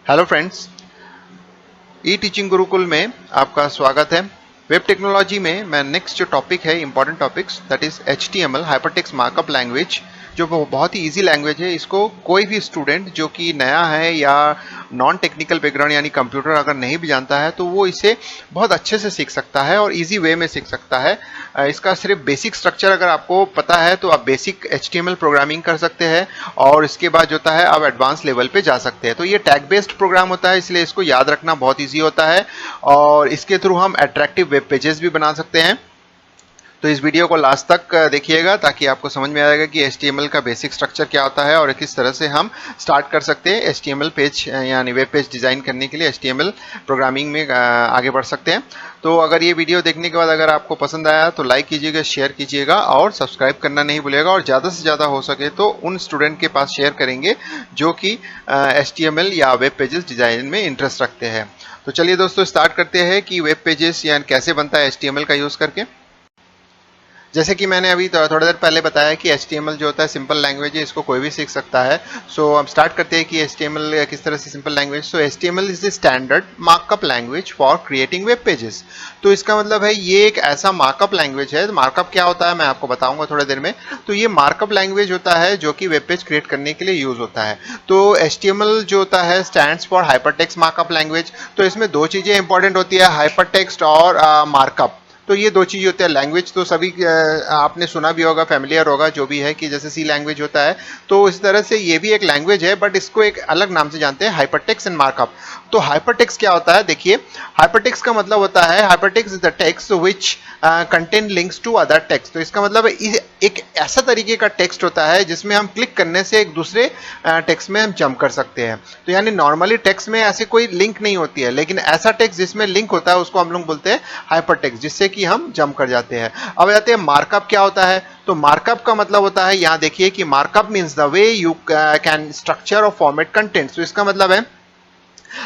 Hello friends, ई teaching Gurukul में आपका स्वागत है। वेब टेक्नोलॉजी में मैं नेक्स्ट जो टॉपिक है, important topics, that is HTML hypertext markup language, जो बहुत ही इजी लैंग्वेज है। इसको कोई भी स्टूडेंट जो कि नया है या नॉन टेक्निकल बैकग्राउंड यानी कंप्यूटर अगर नहीं भी जानता है तो वो इसे बहुत अच्छे से सीख सकता है और इजी वे में सीख सकता है। इसका सिर्फ बेसिक स्ट्रक्चर अगर आपको पता है तो आप बेसिक HTML प्रोग्रामिंग कर सकते हैं और इसके बाद जो होता है आप एडवांस लेवल पे जा सकते हैं। तो ये टैग बेस्ड प्रोग्राम होता है, इसलिए इसको याद रखना बहुत ईजी होता है और इसके थ्रू हम अट्रैक्टिव वेब पेजेस भी बना सकते हैं। तो इस वीडियो को लास्ट तक देखिएगा ताकि आपको समझ में आएगा कि HTML का बेसिक स्ट्रक्चर क्या होता है और किस तरह से हम स्टार्ट कर सकते हैं HTML पेज यानी वेब पेज डिज़ाइन करने के लिए HTML प्रोग्रामिंग में आगे बढ़ सकते हैं। तो अगर ये वीडियो देखने के बाद अगर आपको पसंद आया तो लाइक कीजिएगा, शेयर कीजिएगा और सब्सक्राइब करना नहीं भूलिएगा और ज़्यादा से ज़्यादा हो सके तो उन स्टूडेंट के पास शेयर करेंगे जो कि HTML या वेब पेजेस डिज़ाइन में इंटरेस्ट रखते हैं। तो चलिए दोस्तों, स्टार्ट करते हैं कि वेब पेजेस या कैसे बनता है HTML का यूज़ करके। जैसे कि मैंने अभी थोड़ी देर पहले बताया कि HTML जो होता है सिंपल लैंग्वेज है, इसको कोई भी सीख सकता है। सो अब स्टार्ट करते हैं कि HTML किस तरह से simple language. So HTML is the standard markup language for creating web pages. तो इसका मतलब है ये एक ऐसा मार्कअप लैंग्वेज है। मार्कअप क्या होता है मैं आपको बताऊंगा थोड़ी देर में। तो ये मार्कअप लैंग्वेज होता है जो कि वेब पेज क्रिएट करने के लिए यूज होता है। तो HTML जो होता है stands for hypertext markup language. तो इसमें दो चीजें इंपॉर्टेंट होती है, हाइपरटेक्स्ट और मार्कअप। तो ये दो चीज़ होती है। लैंग्वेज तो सभी आपने सुना भी होगा, फेमिलियर होगा जो भी है, कि जैसे सी लैंग्वेज होता है तो इस तरह से ये भी एक लैंग्वेज है, बट इसको एक अलग नाम से जानते हैं, हाइपरटेक्स्ट एंड मार्कअप। तो हाइपरटेक्स्ट क्या होता है, देखिए हाइपरटेक्स्ट का मतलब होता है, hypertext is the text which contain links to other text. तो इसका मतलब एक ऐसा तरीके का टेक्स्ट होता है जिसमें हम क्लिक करने से एक दूसरे टेक्स्ट में हम जंप कर सकते हैं। तो यानी नॉर्मली टेक्स्ट में ऐसे कोई लिंक नहीं होती है, लेकिन ऐसा टेक्स्ट जिसमें लिंक होता है उसको हम लोग बोलते हैं हाइपरटेक्स्ट, जिससे कि हम जंप कर जाते हैं। अब आते हैं मार्कअप क्या होता है। तो मार्कअप का मतलब होता है, यहां देखिए कि markup means the way you can structure और फॉर्मेट कंटेंट्स। तो इसका मतलब है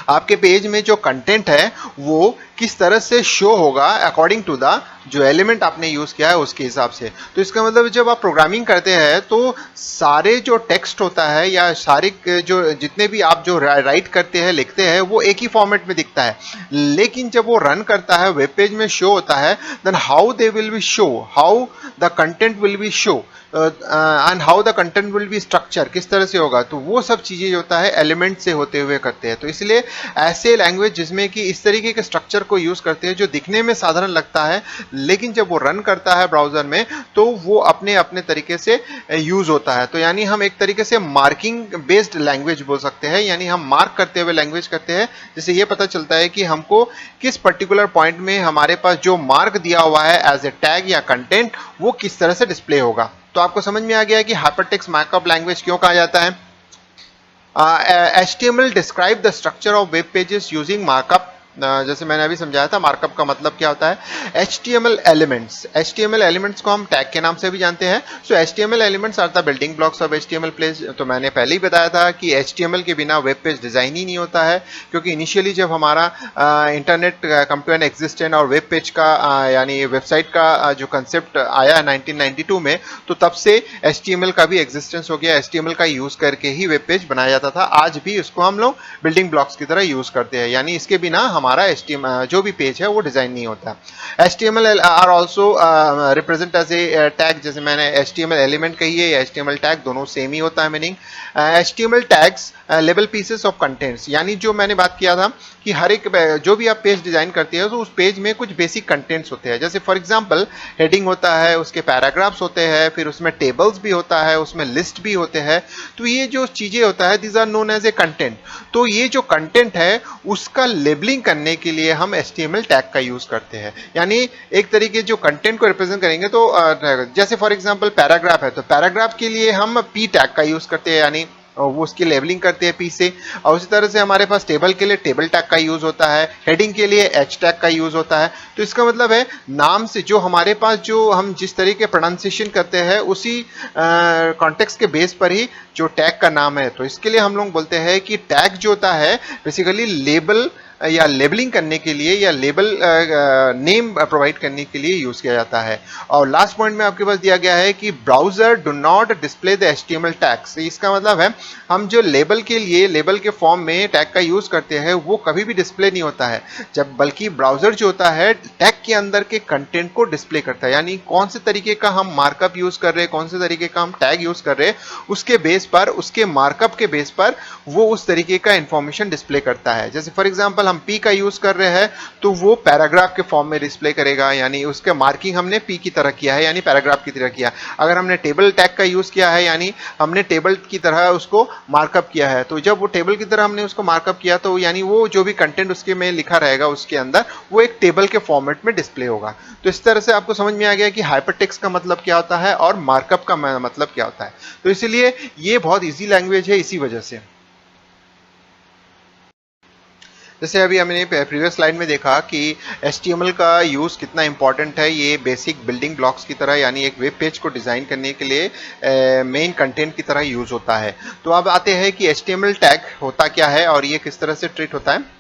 आपके पेज में जो कंटेंट है वो किस तरह से शो होगा अकॉर्डिंग टू द जो एलिमेंट आपने यूज किया है उसके हिसाब से। तो इसका मतलब जब आप प्रोग्रामिंग करते हैं तो सारे जो टेक्स्ट होता है या सारे जो जितने भी आप जो राइट करते हैं, लिखते हैं, वो एक ही फॉर्मेट में दिखता है, लेकिन जब वो रन करता है, वेब पेज में शो होता है, then how they will be show, how the content will be show and how the content will be structure, किस तरह से होगा, तो वो सब चीजें जो होता है एलिमेंट से होते हुए करते हैं। तो इसलिए ऐसे लैंग्वेज जिसमें कि इस तरीके के स्ट्रक्चर को यूज करते हैं जो दिखने में साधारण लगता है, लेकिन जब वो रन करता है ब्राउजर में तो वो अपने अपने तरीके से यूज होता है। तो यानी हम एक तरीके से मार्किंग बेस्ड लैंग्वेज बोल सकते हैं, यानी हम मार्क करते हुए लैंग्वेज करते हैं, जिससे ये पता चलता है कि हमको किस पर्टिकुलर पॉइंट में हमारे पास जो मार्क दिया हुआ है एज ए टैग या कंटेंट वो किस तरह से डिस्प्ले होगा। तो आपको समझ में आ गया कि हाइपरटेक्स्ट मार्कअप लैंग्वेज क्यों कहा जाता है। HTML describe the structure of web pages using markup। जैसे मैंने अभी समझाया था मार्कअप का मतलब क्या होता है। HTML एलिमेंट्स को हम टैग के नाम से भी जानते हैं। So HTML elements are the building blocks of HTML page. तो मैंने पहले ही बताया था कि HTML के बिना वेब पेज डिजाइन ही नहीं होता है, क्योंकि इनिशियली जब हमारा internet come to an existent और वेब पेज का यानी वेबसाइट का जो कंसेप्ट आया 1992 में, तो तब से HTML का भी एग्जिस्टेंस हो गया। HTML का यूज करके ही वेब पेज बनाया जाता था। आज भी उसको हम लोग बिल्डिंग ब्लॉक्स की तरह यूज करते हैं, यानी इसके बिना हमारा HTML जो भी पेज है वो डिजाइन नहीं होता। HTML are also represent as a tag. जैसे मैंने HTML एलिमेंट कही है या HTML टैग, दोनों सेम ही होता है meaning. HTML tags label pieces of contents, यानी जो मैंने बात किया था कि हर एक जो भी आप पेज डिजाइन करते हैं तो उस पेज में कुछ बेसिक कंटेंट्स होते हैं। जैसे फॉर एग्जांपल हेडिंग होता है, उसके पैराग्राफ्स होते हैं, फिर उसमें टेबल्स भी होता है, उसमें लिस्ट भी होते हैं। तो ये जो चीजें होता है these are known as a content. तो ये जो कंटेंट है उसका लेबलिंग करने के लिए हम HTML टैग का यूज करते हैं, यानी एक तरीके जो कंटेंट को रिप्रेजेंट करेंगे। तो जैसे फॉर एग्जांपल पैराग्राफ है तो पैराग्राफ के लिए हम P टैग का यूज करते हैं, यानी वो उसकी लेबलिंग करते हैं P से। और उसी तरह से हमारे पास टेबल के लिए टेबल टैग का यूज होता है, हेडिंग के लिए H टैग का यूज होता है। तो इसका मतलब है नाम से जो हमारे पास जो हम जिस तरीके प्रोनाउंसिएशन करते हैं उसी कॉन्टेक्स्ट के बेस पर ही जो टैग का नाम है। तो इसके लिए हम लोग बोलते हैं कि टैग जो होता है बेसिकली लेबल या लेबलिंग करने के लिए या लेबल नेम प्रोवाइड करने के लिए यूज किया जाता है। और लास्ट पॉइंट में आपके पास दिया गया है कि browser do not display the HTML tags. इसका मतलब है हम जो लेबल के लिए लेबल के फॉर्म में टैग का यूज करते हैं वो कभी भी डिस्प्ले नहीं होता है, जब बल्कि ब्राउजर जो होता है टैग के अंदर के कंटेंट को डिस्प्ले करता है, यानी कौन से तरीके का हम मार्कअप यूज कर रहे हैं, कौन से तरीके का हम टैग यूज कर रहे हैं, उसके बेस पर, उसके मार्कअप के बेस पर वो उस तरीके का इंफॉर्मेशन डिस्प्ले करता है। जैसे फॉर एग्जांपल हम पी का यूज कर रहे हैं तो वो पैराग्राफ के फॉर्म में डिस्प्ले करेगा, यानी उसके मार्किंग हमने पी की तरह किया है, यानी पैराग्राफ की तरह किया। अगर हमने टेबल टैग का यूज किया है, यानी हमने टेबल की तरह उसको मार्कअप किया है, तो जब वो टेबल की तरह हमने उसको मार्कअप किया तो यानी वो जो भी कंटेंट उसके में लिखा रहेगा उसके अंदर वो एक टेबल के फॉर्मेट में डिस्प्ले होगा। तो इस तरह से आपको समझ में आ गया कि हाइपरटेक्स्ट का मतलब क्या होता है और मार्कअप का मतलब क्या होता है। तो इसलिए ये बहुत इजी लैंग्वेज है इसी वजह से। जैसे अभी हमने प्रीवियस स्लाइड में देखा कि HTML का यूज़ कितना इंपॉर्टेंट है, ये बेसिक बिल्डिंग ब्लॉक्स की तरह, यानी एक वेब पेज को डिज़ाइन करने के लिए मेन कंटेंट की तरह यूज़ होता है। तो अब आते हैं कि HTML टैग होता क्या है और ये किस तरह से ट्रीट होता है।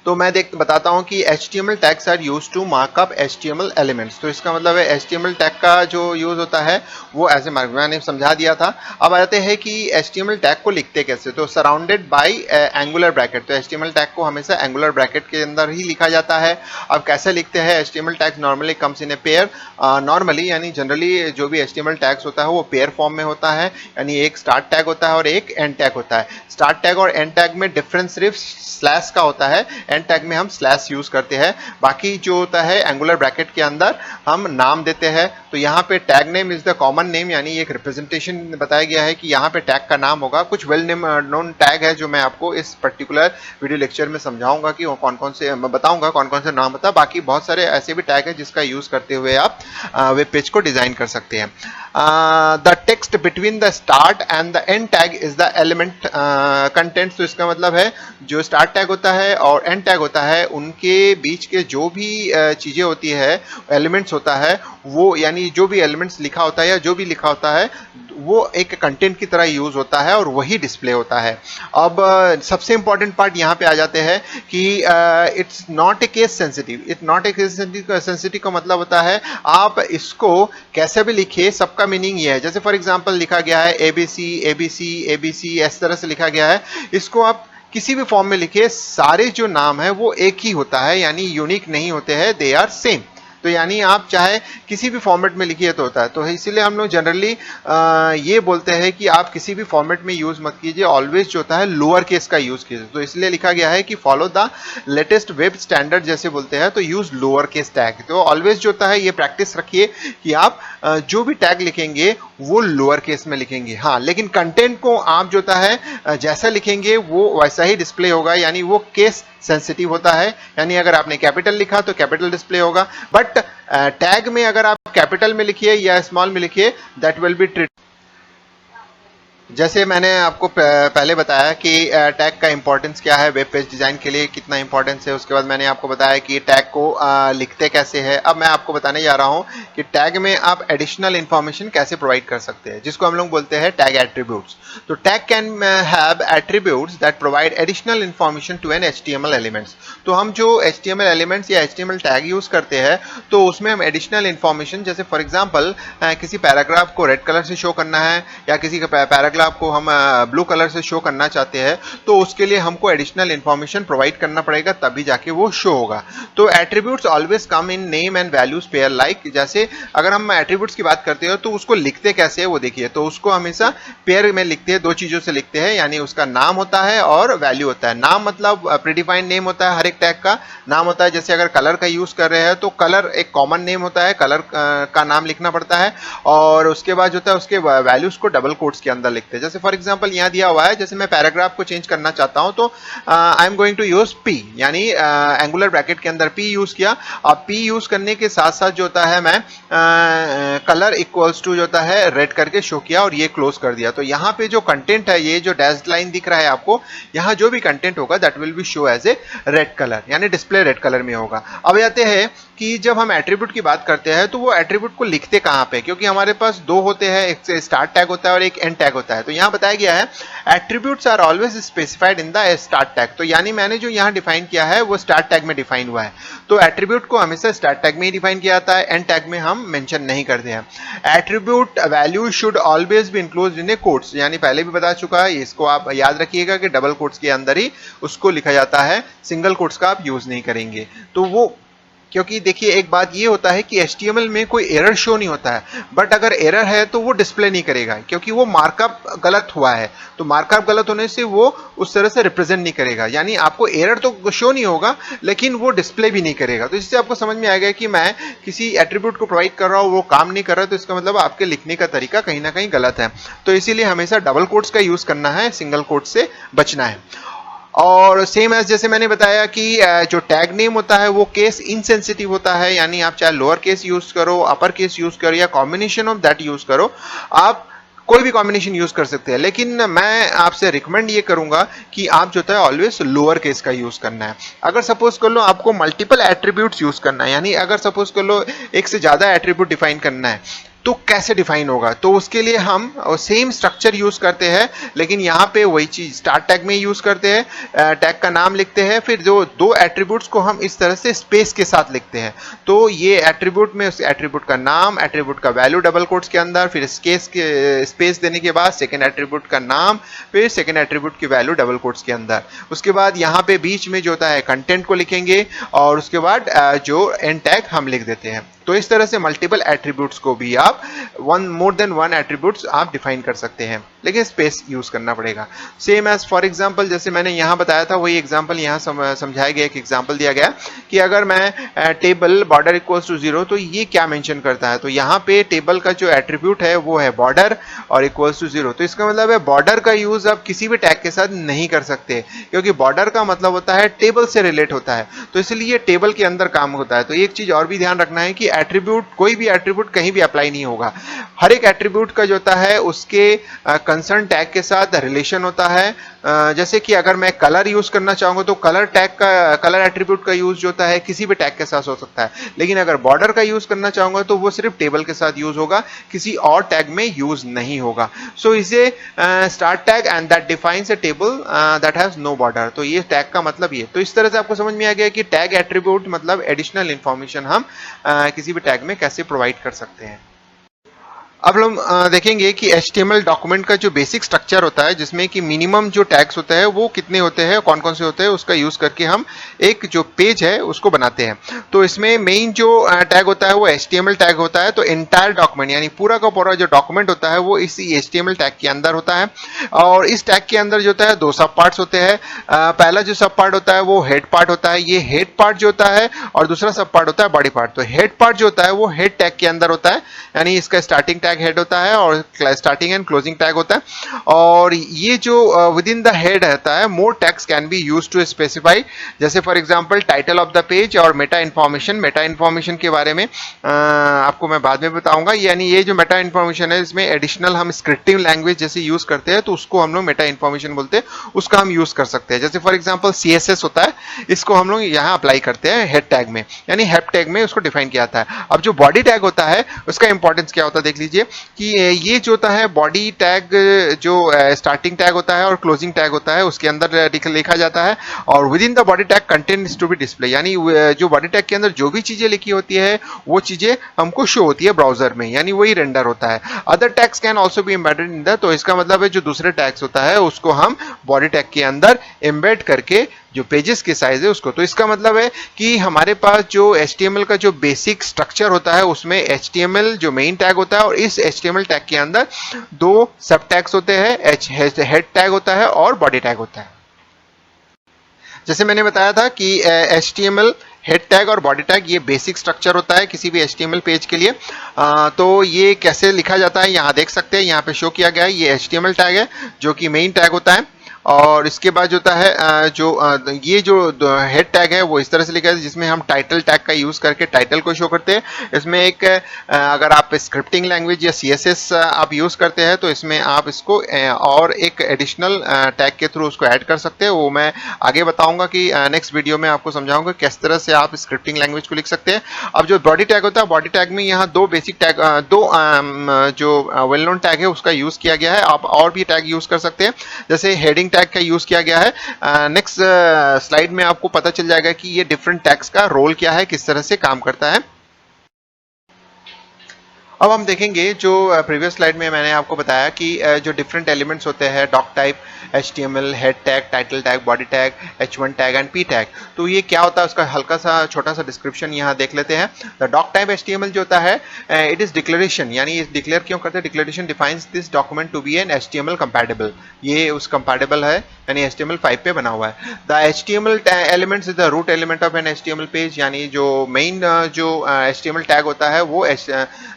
तो मैं बताता हूं कि HTML tags are used to markup HTML elements. तो इसका मतलब है HTML टैग का जो यूज होता है वो ऐसे मार्क, मैंने समझा दिया था। अब आते हैं कि HTML टैग को लिखते कैसे। तो सराउंडेड बाय एंगुलर ब्रैकेट, तो HTML टैग को हमेशा एंगुलर ब्रैकेट के अंदर ही लिखा जाता है। अब कैसे लिखते हैं, HTML tag normally comes in a pair, normally यानी जनरली जो भी HTML टैग्स होता है वो पेयर फॉर्म में होता है, यानी एक स्टार्ट टैग होता है और एक एंड टैग होता है। स्टार्ट टैग और एंड टैग में डिफरेंस सिर्फ स्लैश का होता है, एंड टैग में हम स्लैश यूज करते हैं। बाकी जो होता है एंगुलर ब्रैकेट के अंदर हम नाम देते हैं। तो यहाँ पे tag name is the common name, यानी एक रिप्रेजेंटेशन बताया गया है कि यहाँ पे टैग का नाम होगा। कुछ वेल नोन टैग है जो मैं आपको इस पर्टिकुलर वीडियो लेक्चर में समझाऊंगा कि कौन कौन से, बताऊंगा कौन कौन से नाम होता है। बाकी बहुत सारे ऐसे भी टैग है जिसका यूज करते हुए आप वेब पेज को डिजाइन कर सकते हैं। The text between the start and the end tag is the element content. तो इसका मतलब है जो स्टार्ट टैग होता है और एंड टैग होता है उनके बीच के जो भी चीजें होती है, एलिमेंट्स होता है, वो यानी जो भी एलिमेंट्स लिखा होता है या जो भी लिखा होता है वो एक कंटेंट की तरह यूज होता है और वही डिस्प्ले होता है। अब सबसे इंपॉर्टेंट पार्ट यहाँ पे आ जाते हैं कि it's not a case sensitive. It's not a case sensitive का मतलब होता है आप इसको कैसे भी लिखिए, सबका मीनिंग ये है। जैसे फॉर एग्जांपल लिखा गया है ABC ABC ABC, इस तरह से लिखा गया है, इसको आप किसी भी फॉर्म में लिखिए, सारे जो नाम है वो एक ही होता है, यानी यूनिक नहीं होते हैं, दे आर सेम। तो यानी आप चाहे किसी भी फॉर्मेट में लिखिए तो होता है। तो इसीलिए हम लोग जनरली ये बोलते हैं कि आप किसी भी फॉर्मेट में यूज मत कीजिए, ऑलवेज जो होता है लोअर केस का यूज कीजिए। तो इसलिए लिखा गया है कि follow the latest web standard जैसे बोलते हैं, तो यूज लोअर केस टैग। तो ऑलवेज जो होता है ये प्रैक्टिस रखिए कि आप जो भी टैग लिखेंगे वो लोअर केस में लिखेंगे। हाँ, लेकिन कंटेंट को आप जो होता है जैसा लिखेंगे वो वैसा ही डिस्प्ले होगा, यानी वो केस सेंसिटिव होता है। यानी अगर आपने कैपिटल लिखा तो कैपिटल डिस्प्ले होगा, बट टैग में अगर आप कैपिटल में लिखिए या स्मॉल में लिखिए, दैट विल बी ट्रीट। जैसे मैंने आपको पहले बताया कि टैग का इंपॉर्टेंस क्या है, वेब पेज डिजाइन के लिए कितना इंपॉर्टेंस है। उसके बाद मैंने आपको बताया कि टैग को लिखते कैसे है। अब मैं आपको बताने जा रहा हूं कि टैग में आप एडिशनल इंफॉर्मेशन कैसे प्रोवाइड कर सकते हैं, जिसको हम लोग बोलते हैं टैग एट्रीब्यूट्स। तो tag can have attributes that provide additional information to an HTML elements. तो हम जो HTML एलिमेंट्स या HTML टैग यूज करते हैं तो उसमें हम एडिशनल इंफॉर्मेशन, जैसे फॉर एग्जाम्पल किसी पैराग्राफ को रेड कलर से शो करना है या किसी का पैराग्राफ को हम ब्लू कलर से शो करना चाहते हैं, तो उसके लिए हमको एडिशनल इंफॉर्मेशन प्रोवाइड करना पड़ेगा, तभी जाके वो शो होगा। तो attributes always come in name and values pair like. जैसे अगर हम एट्रीब्यूट्स की बात करते हो तो उसको लिखते कैसे है वो देखिए। तो उसको हमेशा पेयर में लिखते हैं, दो चीजों से लिखते हैं, यानी उसका नाम होता है और वैल्यू होता है। नाम मतलब प्रीडिफाइंड नेम होता है, हर एक टैग का नाम होता है। जैसे अगर कलर का यूज कर रहे हैं तो कलर एक कॉमन नेम होता है, कलर का नाम लिखना पड़ता है, और उसके बाद जो होता है उसके वैल्यूज को डबल कोट्स के अंदर लिखते हैं। जैसे फॉर एग्जांपल यहाँ दिया हुआ है, जैसे मैं पैराग्राफ को चेंज करना चाहता हूं तो I am going to use P, यानी एंगुलर ब्रैकेट के अंदर P यूज किया। अब P यूज करने के साथ साथ जो होता है मैं कलर इक्वल्स टू जो होता है रेड करके शो किया और ये क्लोज कर दिया। तो यहाँ पे जो कंटेंट है, ये जो डैश्ड लाइन दिख रहा है आपको, यहाँ जो भी कंटेंट होगा that will be show as a red colour, यानी डिस्प्ले रेड कलर में होगा। अब आते हैं कि जब हम एट्रीब्यूट की बात करते हैं तो वो एट्रीब्यूट को लिखते कहाँ पे, क्योंकि हमारे पास दो होते हैं, एक स्टार्ट टैग होता है और एक एंड टैग होता है। है। तो यहाँ बताया गया है attributes are always specified in the start tag. तो यानी मैंने जो यहाँ डिफाइन किया है वो स्टार्ट टैग में डिफाइन हुआ है। तो एट्रीब्यूट को हमेशा स्टार्ट टैग में ही डिफाइन किया जाता है, एंड टैग में हम मेंशन नहीं करते हैं। Attribute value should always be enclosed in A quotes, यानी पहले भी बता चुका है, इसको आप याद रखिएगा कि डबल कोट्स के अंदर ही उसको लिखा जाता है, सिंगल कोट्स का आप यूज नहीं करेंगे। तो वो क्योंकि देखिए एक बात ये होता है कि HTML में कोई एरर शो नहीं होता है, बट अगर एरर है तो वो डिस्प्ले नहीं करेगा क्योंकि वो मार्कअप गलत हुआ है। तो मार्कअप गलत होने से वो उस तरह से रिप्रेजेंट नहीं करेगा, यानी आपको एरर तो शो नहीं होगा लेकिन वो डिस्प्ले भी नहीं करेगा। तो इससे आपको समझ में आएगा कि मैं किसी एट्रीब्यूट को प्रोवाइड कर रहा हूँ, वो काम नहीं कर रहा, तो इसका मतलब आपके लिखने का तरीका कहीं ना कहीं गलत है। तो इसीलिए हमेशा डबल कोट्स का यूज करना है, सिंगल कोट्स से बचना है। और सेम एज जैसे मैंने बताया कि जो टैग नेम होता है वो केस इनसेंसिटिव होता है, यानी आप चाहे लोअर केस यूज करो, अपर केस यूज करो या कॉम्बिनेशन ऑफ दैट यूज करो, आप कोई भी कॉम्बिनेशन यूज कर सकते हैं। लेकिन मैं आपसे रिकमेंड ये करूंगा कि आप जो है ऑलवेज लोअर केस का यूज करना है। अगर सपोज कर लो आपको मल्टीपल एट्रीब्यूट्स यूज करना है, यानी अगर सपोज कर लो एक से ज्यादा एट्रीब्यूट डिफाइन करना है, तो कैसे डिफाइन होगा? तो उसके लिए हम सेम स्ट्रक्चर यूज करते हैं, लेकिन यहाँ पे वही चीज स्टार्ट टैग में यूज करते हैं। टैग का नाम लिखते हैं, फिर जो दो एट्रीब्यूट्स को हम इस तरह से स्पेस के साथ लिखते हैं। तो ये एट्रीब्यूट में उस एट्रीब्यूट का नाम, एट्रीब्यूट का वैल्यू डबल कोट्स के अंदर, फिर स्पेस देने के बाद सेकेंड एट्रीब्यूट का नाम, फिर सेकेंड एट्रीब्यूट की वैल्यू डबल कोट्स के अंदर। उसके बाद यहाँ पे बीच में जो होता है कंटेंट को लिखेंगे और उसके बाद जो एंड टैग हम लिख देते हैं। तो इस तरह से मल्टीपल एट्रीब्यूट्स को भी आप मोर देन वन एट्रीब्यूट्स आप डिफाइन कर सकते हैं, लेकिन स्पेस यूज करना पड़ेगा। सेम एज फॉर एग्जांपल जैसे मैंने यहाँ बताया था वही एग्जांपल यहाँ समझाया गया, एक एग्जांपल दिया गया कि अगर मैं टेबल बॉर्डर इक्वल्स टू 0, तो ये क्या मेंशन करता है? तो यहाँ पे टेबल का जो एट्रीब्यूट है वो है बॉर्डर और इक्वल्स टू 0। तो इसका मतलब है बॉर्डर का यूज आप किसी भी टैग के साथ नहीं कर सकते, क्योंकि बॉर्डर का मतलब होता है टेबल से रिलेट होता है, तो इसलिए टेबल के अंदर काम होता है। तो एक चीज और भी ध्यान रखना है कि एट्रीब्यूट, कोई भी एट्रीब्यूट कहीं भी अप्लाई नहीं होगा। हर एक एट्रीब्यूट का जो होता है उसके कंसर्न टैग के साथ रिलेशन होता है। जैसे कि अगर मैं कलर यूज करना चाहूंगा तो कलर टैग का, कलर एट्रीब्यूट का यूज जो होता है किसी भी टैग के साथ हो सकता है, लेकिन अगर बॉर्डर का यूज करना चाहूंगा तो वो सिर्फ टेबल के साथ यूज होगा, किसी और टैग में यूज नहीं होगा। सो इसे start tag and that defines a table that has no border. तो ये टैग का मतलब ये। तो इस तरह से आपको समझ में आ गया कि टैग एट्रीब्यूट मतलब एडिशनल इंफॉर्मेशन हम किसी भी टैग में कैसे प्रोवाइड कर सकते हैं। अब हम देखेंगे कि HTML डॉक्यूमेंट का जो बेसिक स्ट्रक्चर होता है, जिसमें कि मिनिमम जो टैग्स होते हैं वो कितने होते हैं, कौन कौन से होते हैं, उसका यूज करके हम एक जो पेज है उसको बनाते हैं। तो इसमें मेन जो टैग होता है वो HTML टैग होता है। तो एंटायर डॉक्यूमेंट यानी पूरा का पूरा जो डॉक्यूमेंट होता है वो इसी HTML टैग के अंदर होता है। और इस टैग के अंदर जो होता है दो सब पार्ट्स होते हैं। पहला जो सब पार्ट होता है वो हेड पार्ट होता है, ये हेड पार्ट जो होता है, और दूसरा सब पार्ट होता है बॉडी पार्ट। तो हेड पार्ट जो होता है वो हेड टैग के अंदर होता है, यानी इसका स्टार्टिंग टैग हेड होता है और स्टार्टिंग एंड क्लोजिंग टैग होता है। और ये जो विद इन द हेड रहता है, more tags can be used to specify, जैसे for example title of the page और मेटा इन्फॉर्मेशन। मेटा इन्फॉर्मेशन के बारे में आपको मैं बाद में बताऊंगा। यानी ये जो मेटा इन्फॉर्मेशन है इसमें एडिशनल हम स्क्रिप्टिंग लैंग्वेज जैसे यूज करते हैं तो उसको हम लोग मेटा इन्फॉर्मेशन बोलते हैं, उसका हम यूज कर सकते हैं। जैसे फॉर एग्जांपल CSS होता है, इसको हम लोग यहाँ अप्लाई करते हैं हेड टैग में, यानी हेड टैग में उसको डिफाइन किया जाता है। अब जो बॉडी टैग होता है उसका इंपॉर्टेंस क्या होता है देख लीजिए कि ये जो होता है बॉडी टैग, जो स्टार्टिंग टैग होता है और क्लोजिंग टैग होता है उसके अंदर लिखा जाता है, और within the body tag content is to be display, यानी जो बॉडी टैग के अंदर जो भी चीजें लिखी होती है वो चीजें हमको शो होती है ब्राउजर में, यानी वही रेंडर होता है। Other tags can also be embedded in the, तो इसका मतलब है जो दूसरे टैग्स होता है उसको हम बॉडी टैग के अंदर एम्बेड करके जो पेजेस के साइज है उसको। तो इसका मतलब है कि हमारे पास जो HTML का जो बेसिक स्ट्रक्चर होता है उसमें HTML जो मेन टैग होता है और इस HTML टैग के अंदर दो सब टैग्स होते हैं, हेड टैग होता है और बॉडी टैग होता है। जैसे मैंने बताया था कि HTML हेड टैग और बॉडी टैग ये बेसिक स्ट्रक्चर होता है किसी भी HTML पेज के लिए। तो ये कैसे लिखा जाता है यहाँ देख सकते हैं, यहाँ पे शो किया गया है। ये HTML टैग है जो कि मेन टैग होता है, और इसके बाद जो होता है ये जो हेड टैग है वो इस तरह से लिखा है जिसमें हम टाइटल टैग का यूज करके टाइटल को शो करते हैं। इसमें एक अगर आप स्क्रिप्टिंग लैंग्वेज या CSS आप यूज करते हैं तो इसमें आप इसको और एक एडिशनल टैग के थ्रू उसको ऐड कर सकते हैं। वो मैं आगे बताऊंगा कि नेक्स्ट वीडियो में आपको समझाऊंगा किस तरह से आप स्क्रिप्टिंग लैंग्वेज को लिख सकते हैं। अब जो बॉडी टैग होता है, बॉडी टैग में यहाँ दो बेसिक टैग, जो वेल नोन टैग है उसका यूज किया गया है। आप और भी टैग यूज कर सकते हैं, जैसे हेडिंग टैग का यूज किया गया है। नेक्स्ट स्लाइड में आपको पता चल जाएगा कि ये डिफरेंट टैग्स का रोल क्या है, किस तरह से काम करता है। अब हम देखेंगे जो प्रीवियस स्लाइड में मैंने आपको बताया कि जो डिफरेंट एलिमेंट्स होते हैं, doctype, HTML, head tag, title tag, body tag, H1 tag and P tag. तो ये क्या होता है उसका हल्का सा छोटा सा डिस्क्रिप्शन यहाँ देख लेते हैं। द डॉक टाइप HTML जो होता है इट इज डिक्लेरेशन, यानी डिक्लेयर क्यों करते हैं, declaration defines this document to be an HTML compatible. ये उस कंपैटिबल है यानी HTML5 पे बना हुआ है। The HTML elements is the root element of an HTML page, यानी जो मेन जो HTML टैग होता है वो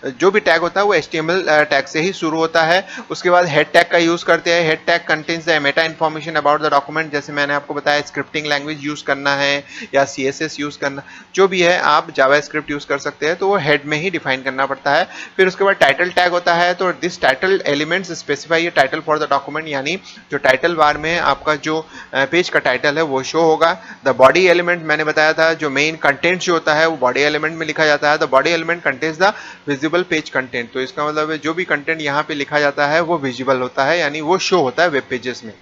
जो भी टैग होता है वो HTML टैग से ही शुरू होता है। उसके बाद हेड टैग का यूज करते हैं। Head tag contains the Meta information about the document, जैसे मैंने आपको बताया स्क्रिप्टिंग लैंग्वेज यूज करना है या CSS यूज करना, जो भी है आप जावास्क्रिप्ट यूज कर सकते हैं, तो वो हेड में ही डिफाइन करना पड़ता है। फिर उसके बाद टाइटल टैग होता है, तो this title elements specify title for the document, यानी जो टाइटल बार में आपका जो पेज का टाइटल है वो शो होगा। द बॉडी एलिमेंट मैंने बताया था, जो मेन कंटेंट जो होता है वो बॉडी एलिमेंट में लिखा जाता है। The body element contains the visible page content, तो इसका मतलब है जो भी कंटेंट यहाँ पे लिखा जाता है वो विजिबल होता है, यानी वो शो होता है वेब पेजेस में।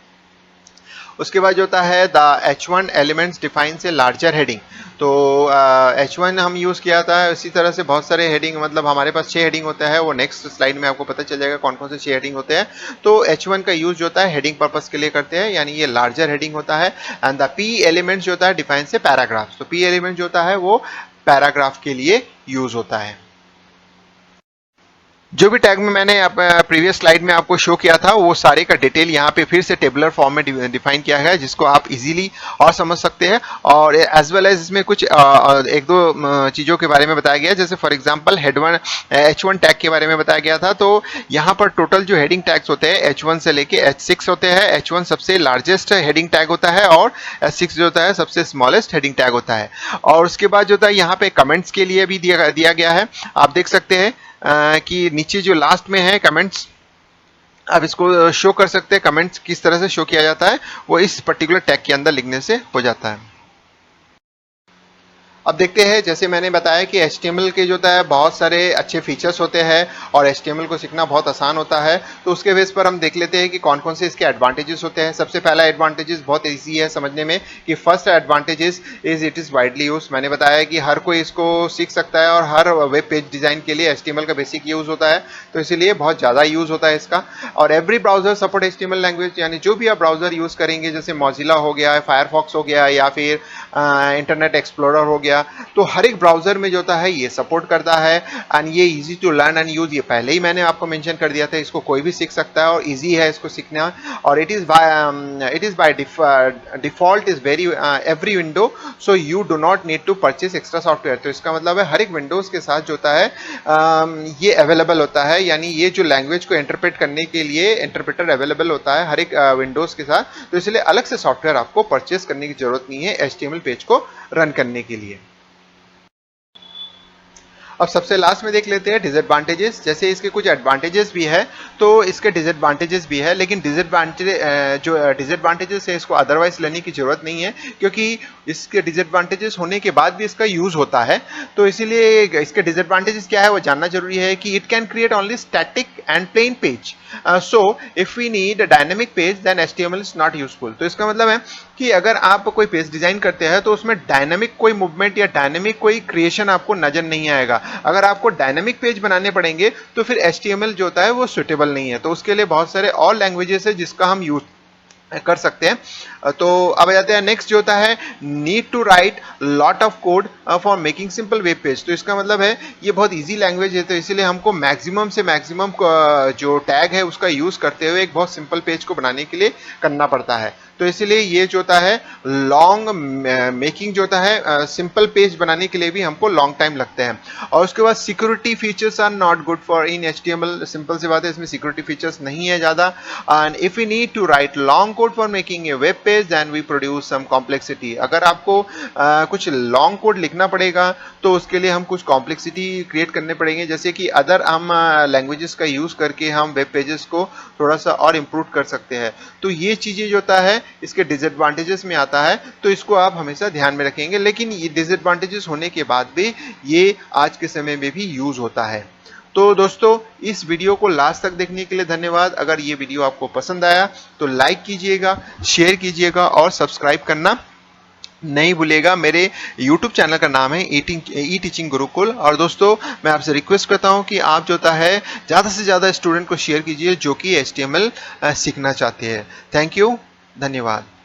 उसके बाद जो होता है the H1 elements defines a larger heading, तो H1 हम यूज किया था। इसी तरह से बहुत सारे हेडिंग, मतलब हमारे पास 6 हेडिंग होता है, वो नेक्स्ट स्लाइड में आपको पता चल जाएगा कौन कौन से 6 हेडिंग होते हैं। तो H1 का यूज जो होता है हेडिंग पर्पस के लिए करते हैं, यानी ये लार्जर हेडिंग होता है। एंड द P एलिमेंट जो होता है डिफाइंस ए पैराग्राफ, तो P एलिमेंट जो होता है वो पैराग्राफ के लिए यूज होता है। जो भी टैग में मैंने प्रीवियस स्लाइड में आपको शो किया था वो सारे का डिटेल यहाँ पे फिर से टेबुलर फॉर्म में डिफाइन किया गया है, जिसको आप इजीली और समझ सकते हैं। और एज वेल एज इसमें कुछ एक दो चीज़ों के बारे में बताया गया है, जैसे फॉर एग्जांपल H1 टैग के बारे में बताया गया था। तो यहाँ पर टोटल जो हेडिंग टैग्स होते हैं H1 से लेके H6 होते हैं। H1 सबसे लार्जेस्ट हेडिंग टैग होता है और H6 जो होता है सबसे स्मॉलेस्ट हेडिंग टैग होता है। और उसके बाद जो होता है यहाँ पे कमेंट्स के लिए भी दिया गया है। आप देख सकते हैं कि नीचे जो लास्ट में है कमेंट्स, आप इसको शो कर सकते हैं। कमेंट्स किस तरह से शो किया जाता है वो इस पर्टिकुलर टैग के अंदर लिखने से हो जाता है। अब देखते हैं, जैसे मैंने बताया कि HTML के जो होता है बहुत सारे अच्छे फीचर्स होते हैं और HTML को सीखना बहुत आसान होता है। तो उसके बेस पर हम देख लेते हैं कि कौन कौन से इसके एडवांटेजेस होते हैं। सबसे पहला एडवांटेजेस बहुत ईजी है समझने में, कि first advantages is it is widely use. मैंने बताया कि हर कोई इसको सीख सकता है और हर वेब पेज डिज़ाइन के लिए HTML का बेसिक यूज़ होता है, तो इसीलिए बहुत ज़्यादा यूज़ होता है इसका। और every browser support HTML language, यानी जो भी आप ब्राउजर यूज़ करेंगे, जैसे मोजिला हो गया, फायरफॉक्स हो गया या फिर इंटरनेट एक्सप्लोरर हो गया, तो हर एक ब्राउजर में जो होता है ये सपोर्ट करता है। एंड ये easy to learn and use, ये पहले ही मैंने आपको मेंशन कर दिया था, इसको कोई भी सीख सकता है और इजी है इसको सीखना। और it is by default is very every window, so you do not need to purchase extra software. तो इसका मतलब है हर एक विंडोज के साथ जो होता है ये अवेलेबल होता है, यानी ये जो लैंग्वेज को इंटरप्रेट करने के लिए इंटरप्रेटर अवेलेबल होता है हर एक विंडोज के साथ। तो इसलिए अलग से सॉफ्टवेयर आपको परचेज करने की जरूरत नहीं है HTML पेज को रन करने के लिए। अब सबसे लास्ट में देख लेते हैं डिसएडवांटेजेस। जैसे इसके कुछ एडवांटेजेस भी है तो इसके डिसएडवांटेजेस भी है, लेकिन डिसएडवांटेजेस है इसको अदरवाइज लेने की जरूरत नहीं है, क्योंकि इसके डिसएडवांटेजेस होने के बाद भी इसका यूज होता है। तो इसीलिए इसके डिसएडवांटेजेस क्या है वो जानना जरूरी है, कि it can create only static and plain page, so if we need a dynamic page then HTML is not useful. तो इसका मतलब है कि अगर आप कोई पेज डिजाइन करते हैं तो उसमें डायनेमिक कोई मूवमेंट या डायनेमिक कोई क्रिएशन आपको नजर नहीं आएगा। अगर आपको डायनेमिक पेज बनाने पड़ेंगे तो फिर HTML जो होता है वो सुटेबल नहीं है। तो उसके लिए बहुत सारे और लैंग्वेजेस है जिसका हम यूज कर सकते हैं। तो अब आ जाते हैं नेक्स्ट जो होता है need to write lot of code for making simple web page. तो इसका मतलब है ये बहुत इजी लैंग्वेज है, तो इसीलिए हमको मैक्सिमम से मैक्सिमम जो टैग है उसका यूज करते हुए एक बहुत सिंपल पेज को बनाने के लिए करना पड़ता है। तो इसलिए ये जो होता है लॉन्ग मेकिंग जो होता है सिंपल पेज बनाने के लिए भी हमको लॉन्ग टाइम लगते हैं। और उसके बाद security features are not good for in HTML। Simple सी बात है, इसमें सिक्योरिटी फीचर्स नहीं है ज़्यादा। And if you need to write long code for making a web page then we produce some complexity. अगर आपको कुछ लॉन्ग कोड लिखना पड़ेगा तो उसके लिए हम कुछ कॉम्प्लेक्सिटी क्रिएट करने पड़ेंगे, जैसे कि अदर हम लैंग्वेजेस का यूज़ करके हम वेब पेजेस को थोड़ा सा और इम्प्रूव कर सकते हैं। तो ये चीज़ें जो होता है इसके डिसएडवांटेजेस में आता है, तो इसको आप हमेशा ध्यान में रखेंगे। लेकिन ये डिसएडवांटेजेस होने के बाद भी ये आज के समय में भी यूज़ होता है। तो दोस्तों, इस वीडियो को लास्ट तक देखने के लिए धन्यवाद। अगर ये वीडियो आपको पसंद आया तो लाइक कीजिएगा, शेयर कीजिएगा और सब्सक्राइब करना नहीं भूलिएगा। मेरे YouTube चैनल का नाम है ई टीचिंग गुरुकुल। और दोस्तों, मैं आपसे रिक्वेस्ट करता हूं कि आप जो होता है ज़्यादा से ज़्यादा स्टूडेंट को शेयर कीजिए जो कि HTML सीखना चाहते हैं। थैंक यू, धन्यवाद।